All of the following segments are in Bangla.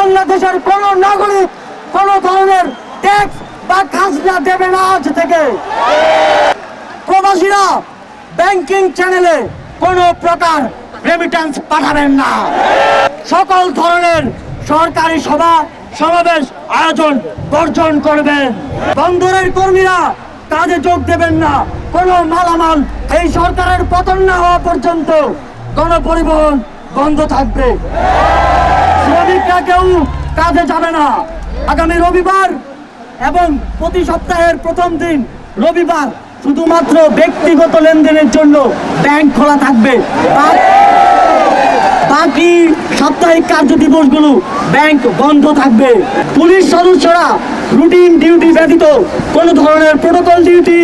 বাংলাদেশের কোন নাগরিক কোন ধরনের ট্যাক্স বা খাজনা দেবে না আজ থেকে। প্রবাসীরা ব্যাংকিং চ্যানেলে কোনো প্রকার রেমিটেন্স পাঠাবেন না। সকল ধরনের সরকারি সভা সমাবেশ আয়োজন বর্জন করবেন। বন্দরের কর্মীরা কাজে যোগ দেবেন না। কোনো মালামাল এই সরকারের পতন না হওয়া পর্যন্ত গণপরিবহন বন্ধ থাকবে। শ্রমিকরা কেউ কাজে যাবে না। আগামী রবিবার এবং প্রতি সপ্তাহের প্রথম দিন রবিবার শুধুমাত্র ব্যক্তিগত লেনদেনের জন্য ব্যাংক খোলা থাকবে। বাকি সাপ্তাহিক কার্য দিবসগুলো ব্যাংক বন্ধ থাকবে। পুলিশ সদস্যরা রুটিন ডিউটি ব্যতীত কোনো ধরনের protocol duty,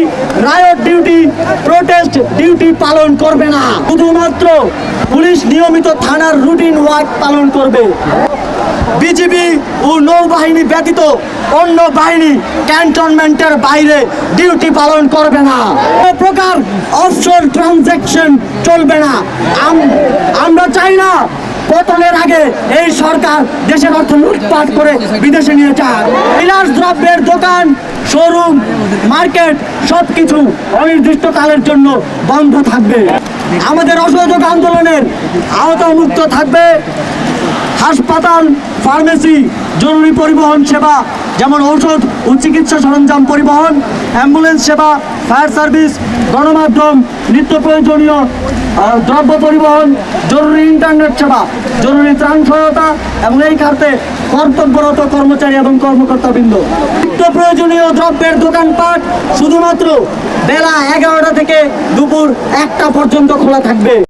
riot duty, protest duty পালন করবে না। শুধুমাত্র পুলিশ নিয়মিত থানার রুটিন ওয়ার্ক পালন করবে। বিজিবি ও নৌবাহিনী ব্যতীত অন্য বাহিনী ক্যান্টনমেন্টের বাইরে ডিউটি পালন করবে না। কোনো প্রকার অফশোর ট্রানজ্যাকশন চলবে না। আমরা চাই না পতনের আগে এই সরকার দেশের অর্থ লুটপাট করে বিদেশে নিয়ে যাক। বিলাস দ্রব্যের দোকান, শোরুম, মার্কেট সবকিছু অনির্দিষ্টকালের জন্য বন্ধ থাকবে। আমাদের অসহযোগ আন্দোলনের আওতামুক্ত থাকবে হাসপাতাল, ফার্মেসি, জরুরি পরিবহন সেবা যেমন ঔষধ ও চিকিৎসা সরঞ্জাম পরিবহন, অ্যাম্বুলেন্স সেবা, ফায়ার সার্ভিস, গণমাধ্যম, নিত্য প্রয়োজনীয় দ্রব্য পরিবহন, জরুরি ইন্টারনেট সেবা, জরুরি ত্রাণ সহায়তা এবং এই খাতে কর্তব্যরত কর্মচারী এবং কর্মকর্তাবৃন্দ। নিত্য প্রয়োজনীয় দ্রব্যের দোকানপাট শুধুমাত্র বেলা 11টা থেকে দুপুর 1টা পর্যন্ত খোলা থাকবে।